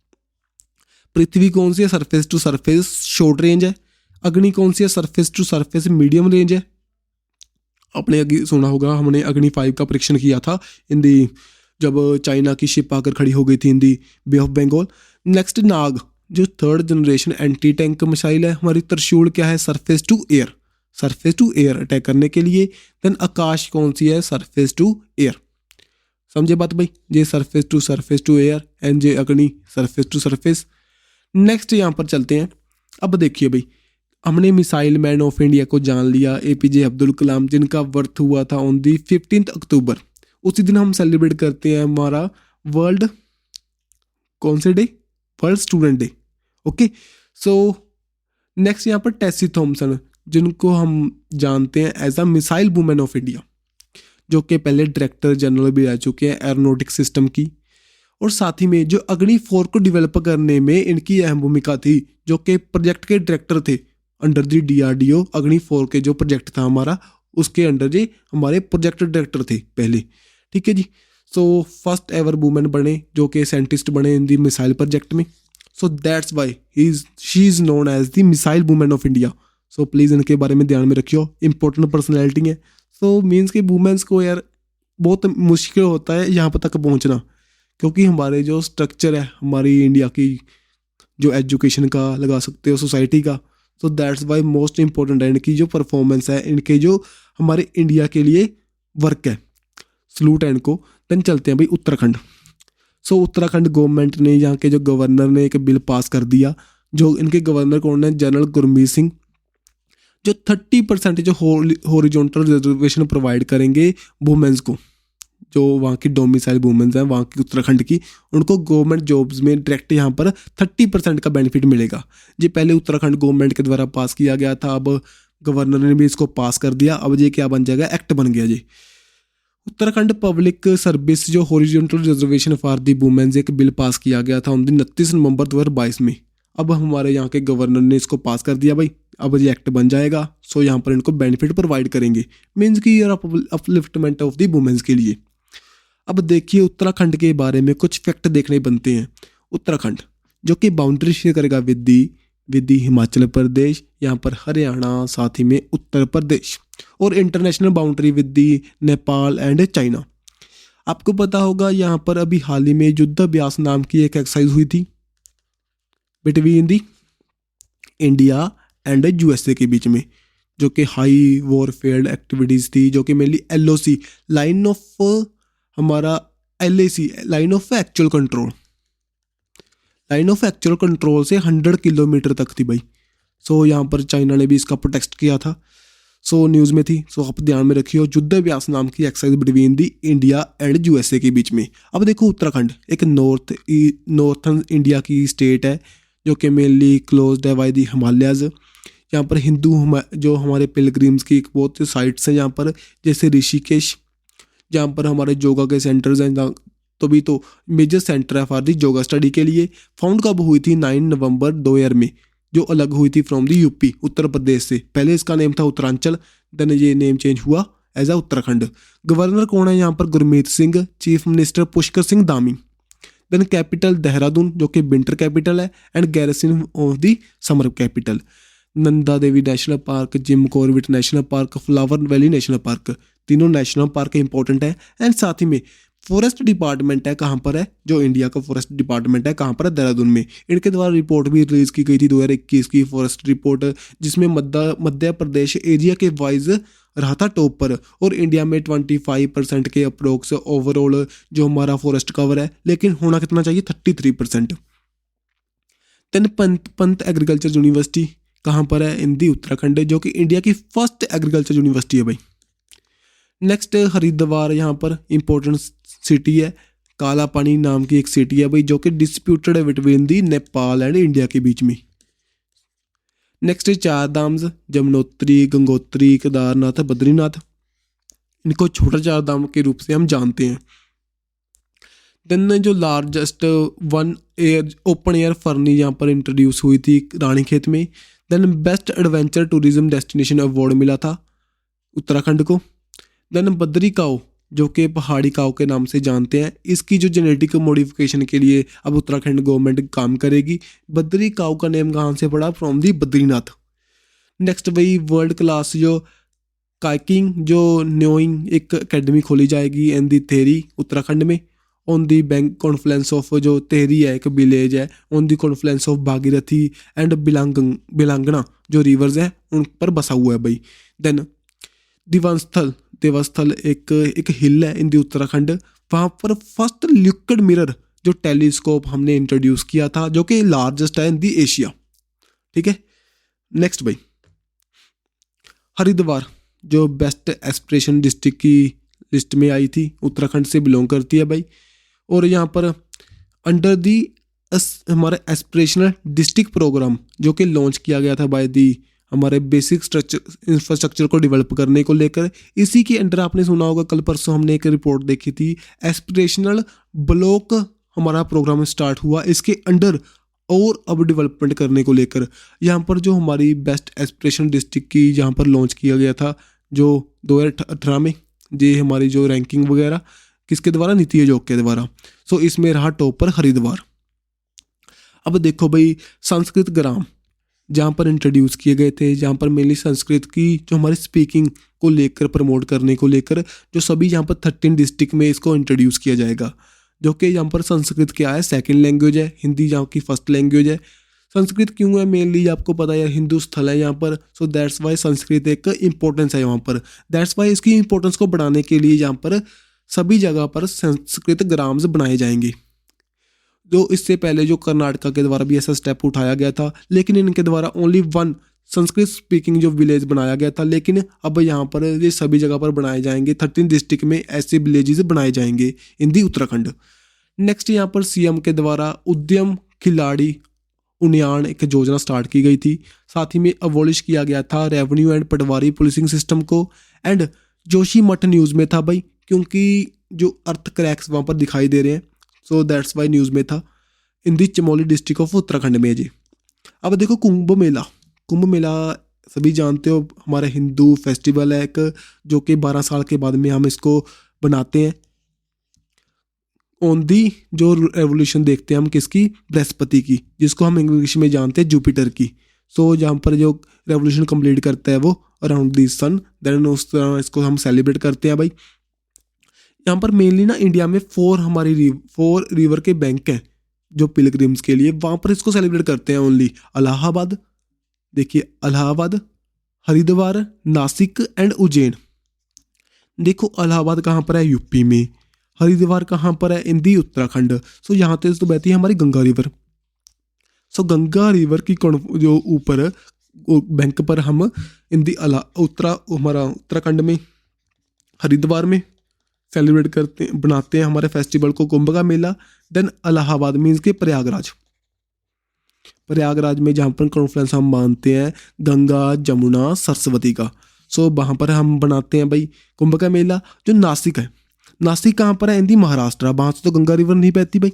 पृथ्वी कौन सी है, surface to surface short range है। अग्नि कौन सी है, surface to surface medium range है। आपने अभी सुना होगा, हमने अग्नि 5 का परीक्षण किया था इन दी, जब चाइना की शिप आकर खड़ी हो गई थी इन दी बे ऑफ बंगाल। नेक्स्ट नाग, जो 3rd generation anti tank missile है हमारी। त्रिशूल क्या है, सरफेस टू एयर अटैक करने के लिए। देन आकाश कौन सी है, सरफेस टू एयर। समझे बात भाई, ये सरफेस टू एयर एंड जे अग्नि सरफेस टू सरफेस। नेक्स्ट यहाँ पर चलते हैं। अब देखिए भाई, हमने मिसाइल मैन ऑफ इंडिया को जान लिया, APJ अब्दुल कलाम, जिनका बर्थ हुआ था ऑन दी 15 अक्टूबर। उसी दिन हम सेलिब्रेट करते हैं हमारा वर्ल्ड कौन से day, world student day. Okay. So next यहाँ पर टेसी थॉमसन, जिनको हम जानते हैं as a missile women of India, जो कि पहले डायरेक्टर जनरल भी रह चुके हैं एरोनॉटिक सिस्टम की। और साथ ही में जो अग्नि 4 को डेवलप करने में इनकी अहम भूमिका थी, जो कि प्रोजेक्ट के डायरेक्टर थे अंडर दी DRDO। अग्नि 4 के जो प्रोजेक्ट था हमारा, उसके अंडर जी हमारे प्रोजेक्ट डायरेक्टर थे पहले। ठीक है जी। सो फर्स्ट एवर वुमेन बने जो कि साइंटिस्ट बने इन दी मिसाइल प्रोजेक्ट में। So that's why she is known as the missile women of India. So please इनके बारे में ध्यान में रखियो, इंपॉर्टेंट पर्सनैलिटी है। सो मीन्स कि वुमेन्स को यार बहुत मुश्किल होता है यहाँ पर तक पहुँचना, क्योंकि हमारे जो स्ट्रक्चर है हमारी इंडिया की, जो एजुकेशन का लगा सकते हो, सोसाइटी का। सो दैट्स वाई मोस्ट इंपॉर्टेंट है इनकी जो परफॉर्मेंस है, इनके जो हमारे इंडिया के लिए वर्क है। सलूट है इनको। देन चलते हैं भाई उत्तराखंड। सो उत्तराखंड गवर्नमेंट ने, यहाँ के जो गवर्नर ने एक बिल पास कर दिया, जो इनके गवर्नर कौन है, जनरल गुरमीत सिंह, जो 30% जो हॉरिजॉन्टल रिजर्वेशन प्रोवाइड करेंगे वुमेन्स को, जो वहाँ की डोमिसाइल वुमेन्स हैं वहाँ की उत्तराखंड की, उनको गवर्नमेंट जॉब्स में डायरेक्ट यहाँ पर 30% का बेनिफिट मिलेगा। ये पहले उत्तराखंड गवर्नमेंट के द्वारा पास किया गया था, अब गवर्नर ने भी इसको पास कर दिया। अब ये क्या बन जाएगा, एक्ट बन गया जी। उत्तराखंड पब्लिक सर्विस जो horizontal reservation for the womens एक बिल पास किया गया था 29 नवंबर 2022 में। अब हमारे यहाँ के गवर्नर ने इसको पास कर दिया भाई, अब ये एक्ट बन जाएगा। सो यहाँ पर इनको बेनिफिट प्रोवाइड करेंगे, मीन्स की यार अपलिफ्टमेंट ऑफ दी वुमेन्स के लिए। अब देखिए उत्तराखंड के बारे में कुछ फैक्ट देखने बनते हैं। उत्तराखंड जो कि बाउंड्री शेयर करेगा विद दी हिमाचल प्रदेश, यहाँ पर हरियाणा, साथ ही में उत्तर प्रदेश, और international boundary with the Nepal and China. आपको पता होगा यहाँ पर अभी हाल ही में युद्धाभ्यास नाम की एक एक्सरसाइज हुई थी between the India and USA के बीच में, जो कि हाई वॉरफेयर एक्टिविटीज़ थी, जो कि मेनली LOC लाइन ऑफ हमारा LAC line of actual control, line of actual control से 100 किलोमीटर तक थी भाई। सो यहाँ पर चाइना ने भी इसका प्रोटेक्ट किया था, सो न्यूज़ में थी। सो आप ध्यान में रखियो, युद्धाभ्यास नाम की exercise between the India and USA के बीच में। अब देखो उत्तराखंड एक नॉर्थन इंडिया की स्टेट है, जो कि मेनली क्लोज्ड है बाय दी हिमालयाज। यहाँ पर जो हमारे पिलग्रिम्स की एक बहुत साइट्स हैं यहाँ पर, जैसे ऋषिकेश, जहाँ पर हमारे योगा के सेंटर्स हैं, तो भी तो मेजर सेंटर है फॉर दी योगा स्टडी के लिए। फाउंड कब हुई थी? 9 नवंबर 2000 में, जो अलग हुई थी from the UP Uttar Pradesh से। पहले इसका नेम था उत्तरांचल, देन ये नेम चेंज हुआ एज अ उत्तराखंड। गवर्नर कौन है यहाँ पर? Gurmeet Singh. Chief minister Pushkar Singh Dhami. Then capital Dehradun, जो कि विंटर कैपिटल है, and Gairsain of the summer capital. Nanda Devi national park, Jim Corbett national park, flower valley national park, तीनों नेशनल पार्क इंपॉर्टेंट है। एंड साथ ही में फॉरेस्ट डिपार्टमेंट है, कहाँ पर है? जो इंडिया का फॉरेस्ट डिपार्टमेंट है, कहाँ पर है? देहरादून में। इनके द्वारा रिपोर्ट भी रिलीज की गई थी 2021 की फॉरेस्ट रिपोर्ट, जिसमें मध्य प्रदेश एरिया के वाइज रहा था टॉप पर, और इंडिया में 25% के अप्रोक्स ओवरऑल जो हमारा फॉरेस्ट कवर है, लेकिन होना कितना चाहिए? 33%। देन पंत एग्रीकल्चर यूनिवर्सिटी कहाँ पर है? इन दी उत्तराखंड, जो कि इंडिया की फर्स्ट एग्रीकल्चर यूनिवर्सिटी है भाई। नेक्स्ट हरिद्वार, यहाँ पर इंपॉर्टेंट सिटी है। काला पानी नाम की एक सिटी है भाई, जो कि डिस्प्यूटेड है between the Nepal and India के बीच में। नेक्स्ट चार धाम्स, यमुनोत्री, गंगोत्री, केदारनाथ, बद्रीनाथ। इनको छोटा चार धाम के रूप से हम जानते हैं। देन जो लार्जेस्ट ओपन एयर फर्नी यहाँ पर इंट्रोड्यूस हुई थी रानीखेत में। Then best adventure tourism destination award मिला था उत्तराखंड को। देन बद्री काऊ, जो कि पहाड़ी काऊ के नाम से जानते हैं, इसकी जो जेनेटिक मॉडिफिकेशन के लिए अब उत्तराखंड गवर्नमेंट काम करेगी। बद्री काऊ का नेम कहाँ से पड़ा? From the Badrinath. नेक्स्ट वही वर्ल्ड क्लास जो काइकिंग जो न्योइंग एक एकेडमी खोली जाएगी इन दी थेरी उत्तराखंड में, on the bank confluence of जो तेहरी है एक विलेज है, on the confluence of Bhagirathi and Bhilangana जो रिवर्स है उन पर बसा हुआ है भाई। देन देवस्थल एक हिल है इन दी उत्तराखंड, वहाँ पर फर्स्ट लिक्विड मिरर जो टेलीस्कोप हमने इंट्रोड्यूस किया था, जो कि लार्जेस्ट है इन दी एशिया। ठीक है। नेक्स्ट भाई हरिद्वार जो बेस्ट एस्पिरेशन डिस्ट्रिक्ट की लिस्ट में आई थी, उत्तराखंड से बिलोंग करती है भाई। और यहाँ पर अंडर दी हमारे एस्पिरेशनल डिस्ट्रिक्ट प्रोग्राम जो कि लॉन्च किया गया था बाय दी हमारे बेसिक स्ट्रक्चर इंफ्रास्ट्रक्चर को डेवलप करने को लेकर, इसी के अंडर आपने सुना होगा कल परसों हमने एक रिपोर्ट देखी थी, एस्पिरेशनल ब्लॉक हमारा प्रोग्राम स्टार्ट हुआ इसके अंडर और अब डेवलपमेंट करने को लेकर। यहाँ पर जो हमारी बेस्ट एस्पिरेशन डिस्ट्रिक्ट की जहाँ पर लॉन्च किया गया था जो 2018 में, ये हमारी जो रैंकिंग वगैरह किसके द्वारा? नीति आयोग के द्वारा। सो इसमें रहा टॉप पर हरिद्वार। अब देखो भाई संस्कृत ग्राम जहाँ पर इंट्रोड्यूस किए गए थे, जहाँ पर मेनली संस्कृत की जो हमारी स्पीकिंग को लेकर प्रमोट करने को लेकर जो सभी यहाँ पर 13 डिस्ट्रिक्ट में इसको इंट्रोड्यूस किया जाएगा, जो कि यहाँ पर संस्कृत क्या है? सेकंड लैंग्वेज है, हिंदी यहाँ की फर्स्ट लैंग्वेज है। संस्कृत क्यों है? मेनली आपको पता है हिंदू स्थल है यहाँ पर, सो दैट्स वाई संस्कृत एक इंपॉर्टेंस है यहाँ पर। दैट्स वाई इसकी इंपॉर्टेंस को बढ़ाने के लिए यहाँ पर सभी जगह पर संस्कृत ग्राम्स बनाए जाएंगे। जो इससे पहले जो कर्नाटका के द्वारा भी ऐसा स्टेप उठाया गया था, लेकिन इनके द्वारा ओनली 1 संस्कृत स्पीकिंग जो विलेज बनाया गया था, लेकिन अब यहाँ पर ये सभी जगह पर बनाए जाएंगे। 13 डिस्ट्रिक्ट में ऐसे विलेजेस बनाए जाएंगे इन दी उत्तराखंड। नेक्स्ट यहाँ पर सीएम के द्वारा उद्यम खिलाड़ी उन्नयन एक योजना स्टार्ट की गई थी, साथ ही में अबॉलिश किया गया था revenue and Patwari policing system को। एंड जोशीमठ न्यूज़ में था भाई, क्योंकि जो अर्थ क्रैक्स वहाँ पर दिखाई दे रहे हैं, सो दैट्स वाई न्यूज़ में था in the Chamoli district of Uttarakhand में जी। अब देखो कुंभ मेला सभी जानते हो हमारा हिंदू फेस्टिवल है एक, जो कि 12 साल के बाद में हम इसको बनाते हैं। ऑन दी जो रेवोल्यूशन देखते हैं हम किसकी, बृहस्पति की, जिसको हम इंग्लिश में जानते हैं जुपिटर की। सो जहाँ पर जो रेवोल्यूशन कंप्लीट करता है वो अराउंड दी सन, देन उस तरह इसको हम सेलिब्रेट करते हैं भाई। यहाँ पर मेनली ना इंडिया में फोर रिवर के बैंक हैं जो पिलग्रिम्स के लिए, वहाँ पर इसको सेलिब्रेट करते हैं ओनली। इलाहाबाद, देखिए इलाहाबाद, हरिद्वार, नासिक एंड उज्जैन। देखो इलाहाबाद कहाँ पर है, यूपी में। हरिद्वार कहाँ पर है, इन दी उत्तराखंड। सो यहाँ से तो बहती है हमारी गंगा रिवर। सो गंगा रिवर की जो ऊपर बैंक पर हम इन दी हमारा उत्तराखंड में हरिद्वार में सेलिब्रेट करते बनाते हैं हमारे फेस्टिवल को, कुंभ का मेला। देन इलाहाबाद मीन्स के प्रयागराज में जहाँ पर कॉन्फ्रेंस हम मानते हैं गंगा जमुना सरस्वती का। सो वहाँ पर हम बनाते हैं भाई कुंभ का मेला। जो नासिक है, नासिक कहाँ पर है, हिंदी महाराष्ट्र, वहाँ से तो गंगा रिवर नहीं बहती भाई।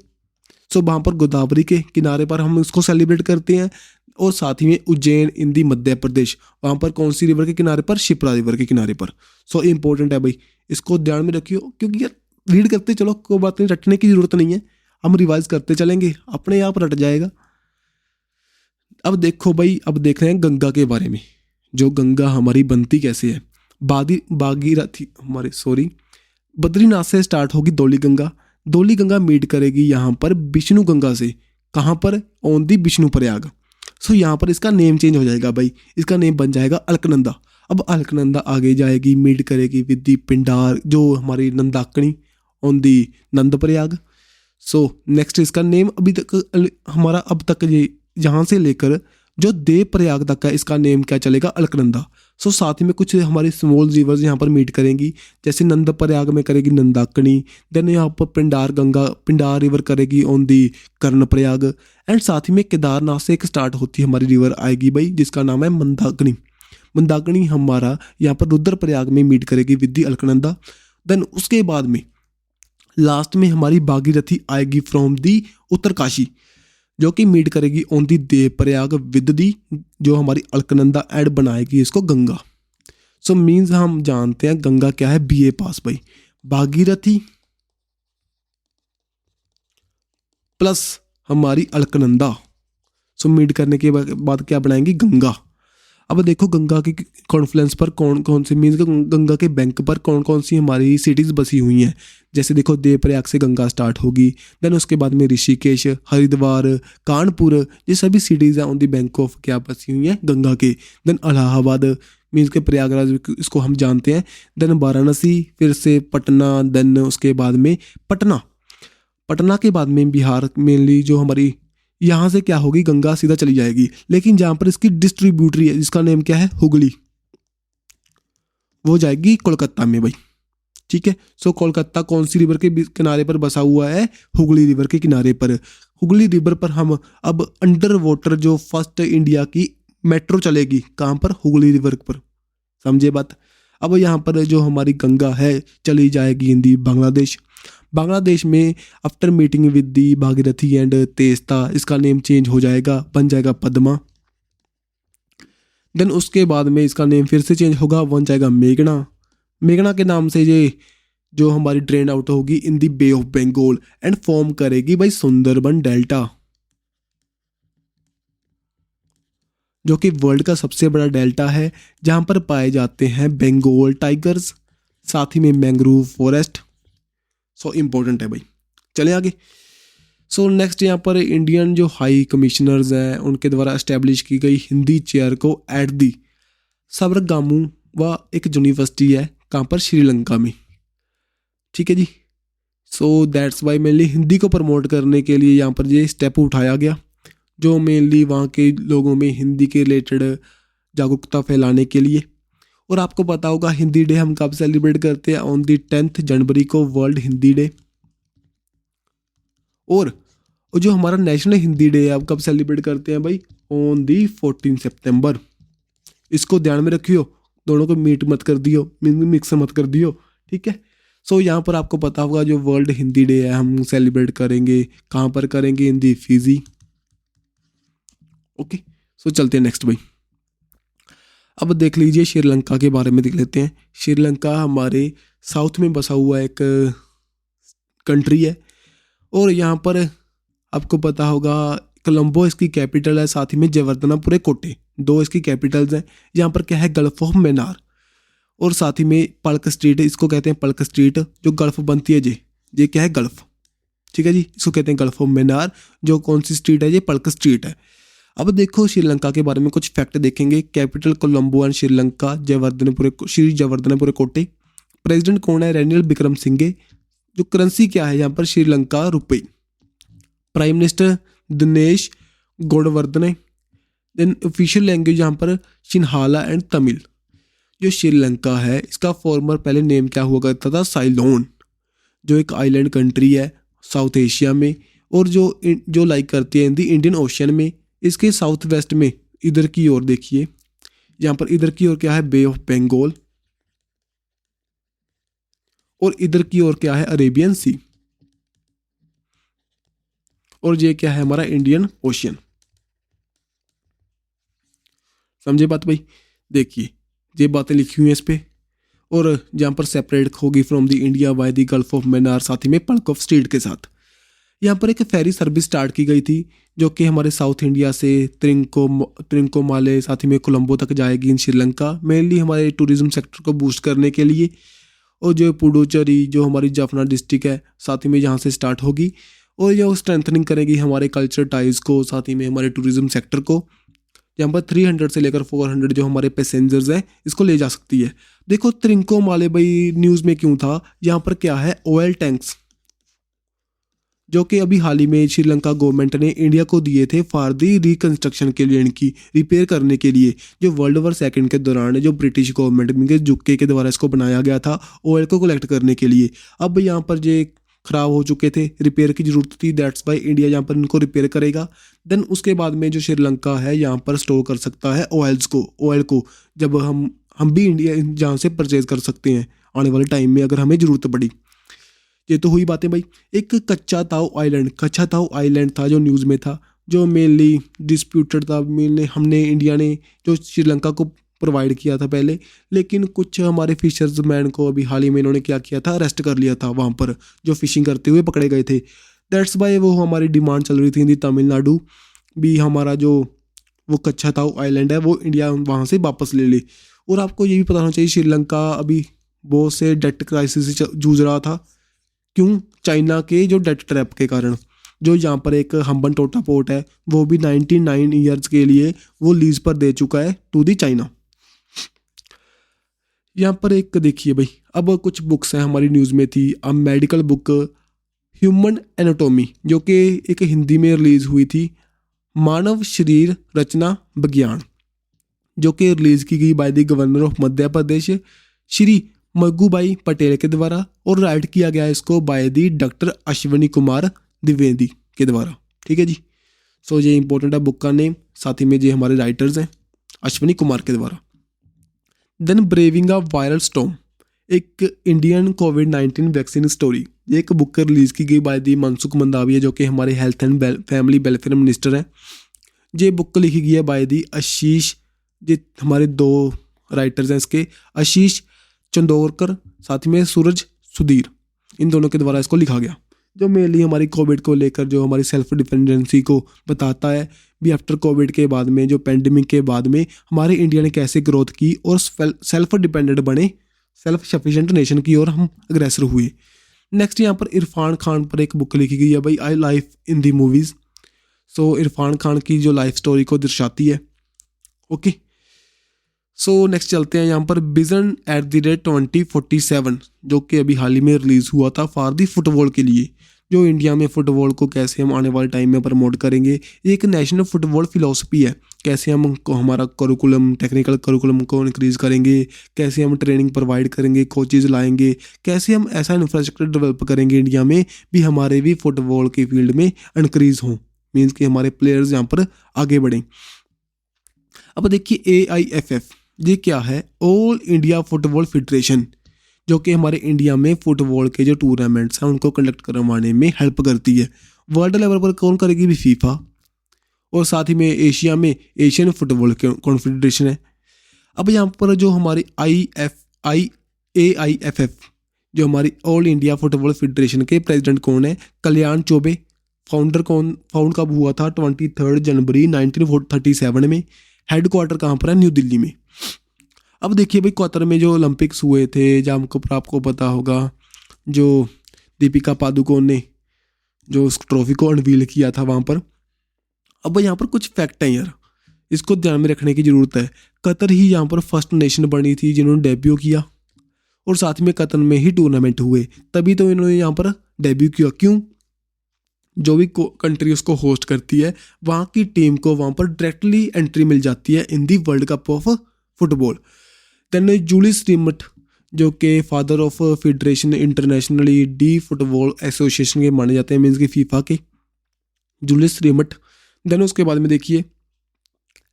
सो वहाँ पर गोदावरी के किनारे पर हम इसको सेलिब्रेट करते हैं। और साथ ही में उज्जैन हिंदी मध्य प्रदेश, वहाँ पर कौन सी रिवर के किनारे पर, शिप्रा रिवर के किनारे पर। सो इम्पोर्टेंट है भाई, इसको ध्यान में रखियो, क्योंकि यार रीड करते चलो, कोई बात नहीं, रटने की जरूरत नहीं है, हम रिवाइज करते चलेंगे, अपने आप रट जाएगा। अब देखो भाई, अब देख रहे हैं गंगा के बारे में, जो गंगा हमारी बनती कैसे है। भागीरथी हमारे बद्रीनाथ से स्टार्ट होगी दोली गंगा मीट करेगी यहाँ पर विष्णु गंगा से, कहाँ पर, ऑन दी विष्णु प्रयाग। सो यहाँ पर इसका नेम चेंज हो जाएगा भाई, इसका नेम बन जाएगा अलकनंदा। अब अलकनंदा आगे जाएगी, मीट करेगी विद दी पिंडार, जो हमारी Nandakini, on the Nand Prayag. So next इसका नेम अभी तक हमारा, अब तक ये यहाँ से लेकर जो देव प्रयाग तक है, इसका नेम क्या चलेगा, अलकनंदा। सो साथ ही में कुछ हमारी स्मॉल रिवर्स यहाँ पर मीट करेंगी, जैसे नंद प्रयाग में करेगी नंदाकणी, देन यहाँ पर पिंडार रिवर करेगी on the Karnaprayag, and साथ ही में केदारनाथ से एक स्टार्ट होती है हमारी रिवर आएगी भाई, जिसका नाम है मंदाकिनी हमारा यहाँ पर रुद्रप्रयाग में मीट करेगी विद दी अलकनंदा। देन उसके बाद में लास्ट में हमारी भागीरथी आएगी फ्रॉम दी उत्तरकाशी, जो कि मीट करेगी on the Devprayag with the जो हमारी अलकनंदा, एड बनाएगी इसको गंगा। सो मीन्स हम जानते हैं गंगा क्या है, BA पास भाई, भागीरथी प्लस हमारी अलकनंदा। सो मीट करने के बाद क्या बनाएंगी, गंगा। अब देखो गंगा के कॉन्फ्लुएंस पर कौन कौन से, मीन्स गंगा के बैंक पर कौन कौन सी हमारी सिटीज़ बसी हुई हैं। जैसे देखो देवप्रयाग से गंगा स्टार्ट होगी, देन उसके बाद में ऋषिकेश, हरिद्वार, कानपुर, ये सभी सिटीज़ हैं ऑन दी बैंक ऑफ क्या बसी हुई हैं, गंगा के। देन इलाहाबाद मीन्स के प्रयागराज, इसको हम जानते हैं। देन वाराणसी, फिर से पटना, देन उसके बाद में पटना के बाद में बिहार मेनली जो हमारी, यहाँ से क्या होगी, गंगा सीधा चली जाएगी, लेकिन जहाँ पर इसकी डिस्ट्रीब्यूटरी है जिसका नेम क्या है, हुगली, वो जाएगी कोलकाता में भाई, ठीक है। सो कोलकाता कौन सी रिवर के किनारे पर बसा हुआ है, हुगली रिवर के किनारे पर। हुगली रिवर पर हम अब अंडर वाटर जो फर्स्ट इंडिया की मेट्रो चलेगी, कहाँ पर, हुगली रिवर पर, समझे बात। अब यहाँ पर जो हमारी गंगा है चली जाएगी हिंदी बांग्लादेश में, after meeting with the Bhagirathi and Teesta, इसका नेम चेंज हो जाएगा, बन जाएगा पद्मा। देन उसके बाद में इसका नेम फिर से चेंज होगा, बन जाएगा मेघना के नाम से ये जो हमारी ड्रेन आउट होगी इन दी बे ऑफ बंगाल एंड फॉर्म करेगी भाई सुंदरबन डेल्टा, जो कि वर्ल्ड का सबसे बड़ा डेल्टा है, जहाँ पर पाए जाते हैं बंगाल टाइगर्स, साथ ही में मैंग्रोव फॉरेस्ट। सो इम्पोर्टेंट है भाई, चले आगे। सो नेक्स्ट यहाँ पर इंडियन जो हाई कमिश्नर्स हैं उनके द्वारा एस्टेब्लिश की गई हिंदी चेयर को एट दी सबरगामू व एक यूनिवर्सिटी है, कहाँ पर, श्रीलंका में, ठीक है जी। So that's why mainly Hindi को प्रमोट करने के लिए यहाँ पर ये स्टेप उठाया गया, जो मेनली वहाँ के लोगों में हिंदी के रिलेटेड जागरूकता फैलाने के लिए। और आपको पता होगा हिंदी डे हम कब सेलिब्रेट करते हैं, ऑन दी 10 जनवरी को वर्ल्ड हिंदी डे। और जो हमारा नेशनल हिंदी डे है अब कब सेलिब्रेट करते हैं भाई, ऑन दी 14 सितंबर। इसको ध्यान में रखियो, दोनों को मीट मत कर दियो, मिक्स मत कर दियो, ठीक है। सो यहाँ पर आपको पता होगा जो वर्ल्ड हिंदी डे है हम सेलिब्रेट करेंगे, कहाँ पर करेंगे, इन दी फिजी। ओके, सो चलते हैं नेक्स्ट भाई। अब देख लीजिए श्रीलंका के बारे में देख लेते हैं। श्रीलंका हमारे साउथ में बसा हुआ एक कंट्री है, और यहाँ पर आपको पता होगा कोलंबो इसकी कैपिटल है, साथ ही में जयवर्धनापुरे कोटे, दो इसकी कैपिटल्स हैं। यहाँ पर क्या है, गल्फ ऑफ मैनार, और साथ ही में पल्क स्ट्रीट, इसको कहते हैं पल्क स्ट्रीट, जो गल्फ बनती है ये क्या है, गल्फ, ठीक है जी, इसको कहते हैं गल्फ ऑफ मैनार। जो कौन सी स्ट्रीट है, ये पल्क स्ट्रीट है। अब देखो श्रीलंका के बारे में कुछ फैक्ट देखेंगे। कैपिटल कोलंबो एंड श्रीलंका, श्री जयवर्धनपुरे कोटे। प्रेसिडेंट कौन है, रेनियल विक्रम सिंघे। जो करेंसी क्या है यहाँ पर, श्रीलंका रुपये। Prime minister Dinesh Gunawardena. Then official language यहाँ पर सिन्हाला एंड तमिल। जो श्रीलंका है इसका फॉर्मर पहले नेम क्या हुआ करता था, साइलोन, जो एक आइलैंड कंट्री है साउथ एशिया में, और जो लाइक करती है इन दी इंडियन ओशन में। इसके साउथ वेस्ट में इधर की ओर देखिए, यहाँ पर इधर की ओर क्या है, बे ऑफ बंगाल, और इधर की ओर क्या है, अरेबियन सी, और ये क्या है, हमारा इंडियन ओशियन। समझे बात भाई। देखिए ये बातें लिखी हुई हैं इस पे, और जहाँ पर सेपरेट होगी from the India by the gulf of Mannar, साथ ही में पल्क ऑफ स्ट्रीट के साथ। यहाँ पर एक फेरी सर्विस स्टार्ट की गई थी, जो कि हमारे साउथ इंडिया से त्रिंकोमाले, साथ ही में कोलंबो तक जाएगी इन श्रीलंका, मेनली हमारे टूरिज्म सेक्टर को बूस्ट करने के लिए। और जो पुडुचेरी, जो हमारी जाफना डिस्ट्रिक्ट है, साथ ही में यहाँ से स्टार्ट होगी, और यह स्ट्रेंथनिंग करेगी हमारे कल्चर टाइज को, साथ ही में हमारे टूरिज्म सेक्टर को। यहाँ पर 300 से लेकर 400 जो हमारे पैसेंजर्स हैं इसको ले जा सकती है। देखो त्रिंकोमाले भाई न्यूज़ में क्यों था, यहाँ पर क्या है, ऑयल टैंक्स, जो कि अभी हाल ही में श्रीलंका गवर्नमेंट ने इंडिया को दिए थे फॉर दी रिकंस्ट्रक्शन के लिए, इनकी रिपेयर करने के लिए, जो वर्ल्ड वॉर सेकंड के दौरान जो ब्रिटिश गवर्नमेंट के जुक्के के द्वारा इसको बनाया गया था ऑयल को कलेक्ट करने के लिए। अब यहाँ पर ये ख़राब हो चुके थे, रिपेयर की ज़रूरत थी, दैट्स वाई इंडिया यहाँ पर इनको रिपेयर करेगा। देन उसके बाद में जो श्रीलंका है यहाँ पर स्टोर कर सकता है ऑयल को, जब हम भी इंडिया जहाँ से परचेज कर सकते हैं आने वाले टाइम में अगर हमें ज़रूरत पड़ी। ये तो हुई बातें भाई। एक कच्चा ताऊ आइलैंड था जो न्यूज़ में था, जो मेनली डिस्प्यूटेड था, हमने इंडिया ने जो श्रीलंका को प्रोवाइड किया था पहले, लेकिन कुछ हमारे फिशर्समैन को अभी हाल ही में इन्होंने क्या किया था, अरेस्ट कर लिया था वहाँ पर, जो फिशिंग करते हुए पकड़े गए थे। दैट्स वाई वो हमारी डिमांड चल रही थी इन तमिलनाडु भी, हमारा जो वो कच्चा ताऊ आइलैंड है वो इंडिया वहाँ से वापस ले ले। और आपको ये भी पता होना चाहिए श्रीलंका अभी बहुत से डेट क्राइसिस से जूझ रहा था। क्यों, चाइना के जो डेट ट्रैप के कारण। जो यहाँ पर एक हम्बन टोटा पोर्ट है वो भी 99 ईयर्स के लिए वो लीज पर दे चुका है टू दी चाइना। यहाँ पर एक देखिए भाई, अब कुछ बुक्स हैं हमारी न्यूज़ में थी। अब मेडिकल बुक ह्यूमन एनाटॉमी, जो कि एक हिंदी में रिलीज़ हुई थी, मानव शरीर रचना विज्ञान, जो कि रिलीज़ की गई by the governor of Madhya Pradesh Shri मग्गूबाई Patel के द्वारा, और राइट किया गया इसको by the doctor Ashwini Kumar Dwivedi के द्वारा। ठीक है जी, सो ये इंपॉर्टेंट है बुक का नेम, साथ ही में ये हमारे राइटर्स हैं अश्विनी कुमार के द्वारा। Then braving a viral storm, एक इंडियन कोविड-19 वैक्सीन स्टोरी, ये एक बुक रिलीज़ की गई बाय दी मनसुख मंदाविया, जो कि हमारे health and family welfare minister हैं। ये बुक लिखी गई है बाय दी आशीष, ये हमारे दो राइटर्स हैं इसके, आशीष चंदोरकर, साथ में सूरज सुधीर, इन दोनों के द्वारा इसको लिखा गया, जो मेनली हमारी कोविड को लेकर जो हमारी सेल्फ डिपेंडेंसी को बताता है भी। आफ्टर कोविड के बाद में, जो पेंडेमिक के बाद में हमारे इंडिया ने कैसे ग्रोथ की और सेल्फ डिपेंडेंट बने, सेल्फ सफिशिएंट नेशन की ओर हम अग्रेसर हुए। नेक्स्ट यहाँ पर इरफान खान पर एक बुक लिखी गई है भाई, I life in the movies. So Irrfan Khan की जो लाइफ स्टोरी को दर्शाती है। ओके, सो नेक्स्ट चलते हैं यहाँ पर विजन एट द रेट 2047, जो कि अभी हाल ही में रिलीज़ हुआ था फॉर दी फुटबॉल के लिए, जो इंडिया में फुटबॉल को कैसे हम आने वाले टाइम में प्रमोट करेंगे। ये एक नेशनल फुटबॉल फिलॉसफी है, कैसे हम हमारा करिकुलम, टेक्निकल करिकुलम को इंक्रीज़ करेंगे, कैसे हम ट्रेनिंग प्रोवाइड करेंगे, कोचेज़ लाएंगे, कैसे हम ऐसा इंफ्रास्ट्रक्चर डेवलप करेंगे इंडिया में भी हमारे भी फुटबॉल की फील्ड में इंक्रीज़ हों, मीन्स कि हमारे प्लेयर्स यहाँ पर आगे बढ़ें। अब देखिए AIFF, ये क्या है, ऑल इंडिया फुटबॉल फेडरेशन, जो कि हमारे इंडिया में फुटबॉल के जो टूर्नामेंट्स हैं उनको कंडक्ट करवाने में हेल्प करती है। वर्ल्ड लेवल पर कौन करेगी भी, फीफा, और साथ ही में एशिया में एशियन फुटबॉल कॉन्फेडरेशन है। अब यहाँ पर जो हमारी AIFF, जो हमारी ऑल इंडिया फुटबॉल फेडरेशन के प्रेसिडेंट कौन है? कल्याण चौबे। फाउंड कब हुआ था? 23 जनवरी 1937 में। हेड क्वार्टर कहाँ पर है? न्यू दिल्ली में। अब देखिए भाई, कतर में जो ओलंपिक्स हुए थे, जहाँ आपको पता होगा, जो दीपिका पादुकोण ने जो उस ट्रॉफी को अनवील किया था वहाँ पर। अब यहाँ पर कुछ फैक्ट हैं यार, इसको ध्यान में रखने की ज़रूरत है। कतर ही यहाँ पर फर्स्ट नेशन बनी थी जिन्होंने डेब्यू किया, और साथ में कतर में ही टूर्नामेंट हुए, तभी तो इन्होंने यहाँ पर डेब्यू किया। क्यों? जो भी कंट्री उसको होस्ट करती है, वहाँ की टीम को वहाँ पर डायरेक्टली एंट्री मिल जाती है in the world cup of football. Then Julius Rimet, जो कि father of federation internationale de football association के माने जाते हैं, मीन्स की फीफा के, जूलियस रिमट। देन उसके बाद में देखिए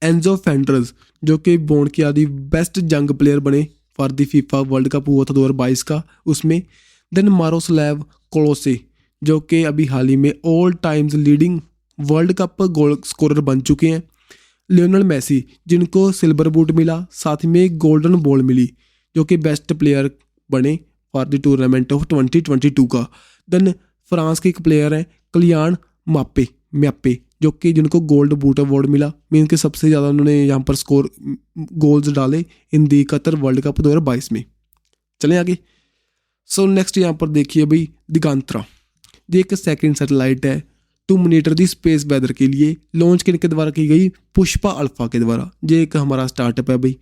एंजो फेंड्रस, जो कि बॉन्ड के आदि बेस्ट यंग प्लेयर बने for the FIFA world cup हुआ था 2022 का, उसमें। देन मारोस्लाव क्लोसे, जो कि अभी हाल ही में all times leading world cup goal scorer बन चुके हैं। लियोनल मेसी, जिनको सिल्वर बूट मिला, साथ में गोल्डन बॉल मिली, जो कि बेस्ट प्लेयर बने फॉर द टूर्नामेंट ऑफ 2022 का। देन फ्रांस के एक प्लेयर हैं कलियान म्यापे, जो कि जिनको गोल्ड बूट अवार्ड मिला, मीन के सबसे ज़्यादा उन्होंने यहाँ पर स्कोर गोल्स डाले इन दी कतर वर्ल्ड कप 2022 में। चलें आगे। सो नेक्स्ट यहाँ पर देखिए भाई, दिगांतरा, ये एक सेकंड सैटेलाइट है to monitor the space weather के लिए, लॉन्च किनके द्वारा की गई? पुष्पा अल्फा के द्वारा। ये एक हमारा स्टार्टअप है भाई,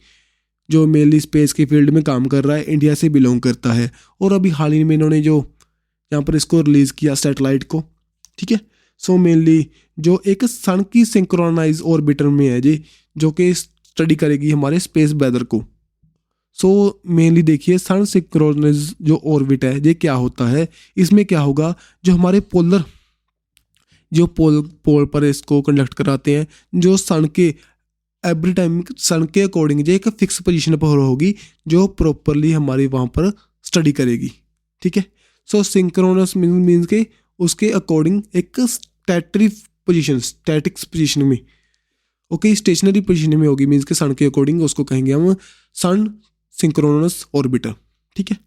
जो मेनली स्पेस के फील्ड में काम कर रहा है, इंडिया से बिलोंग करता है, और अभी हाल ही में इन्होंने जो यहाँ पर इसको रिलीज़ किया सैटेलाइट को, ठीक है। सो मेनली जो एक सन की सिंक्रोनाइज ऑर्बिटर में है जी, जो कि स्टडी करेगी हमारे स्पेस वेदर को। सो मेनली देखिए, सन सिंक्रोनाइज जो ऑर्बिट है ये क्या होता है? इसमें क्या होगा, जो हमारे पोल पर इसको कंडक्ट कराते हैं, जो सन के एवरी टाइम सन के अकॉर्डिंग जो एक फिक्स पोजीशन पर होगी, जो प्रॉपरली हमारी वहाँ पर स्टडी करेगी, ठीक है। सो सिंक्रोनस मीन्स के उसके अकॉर्डिंग एक स्टैटिक्स पोजीशन में, ओके, स्टेशनरी पोजीशन में होगी, मीन्स के सन के अकॉर्डिंग, उसको कहेंगे हम सन सिंक्रोनस ऑर्बिटर, ठीक है।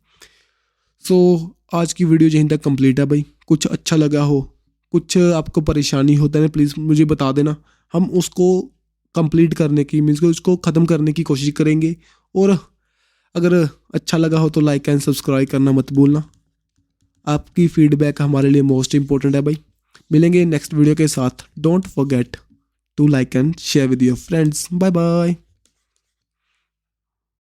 सो आज की वीडियो यहीं तक कंप्लीट है भाई। कुछ अच्छा लगा हो, कुछ आपको परेशानी होता है, प्लीज़ मुझे बता देना, हम उसको कंप्लीट करने की, मीन्स उसको ख़त्म करने की कोशिश करेंगे। और अगर अच्छा लगा हो तो लाइक एंड सब्सक्राइब करना मत भूलना। आपकी फीडबैक हमारे लिए मोस्ट इंपॉर्टेंट है भाई। मिलेंगे नेक्स्ट वीडियो के साथ। Don't forget to like and share with your friends. Bye bye.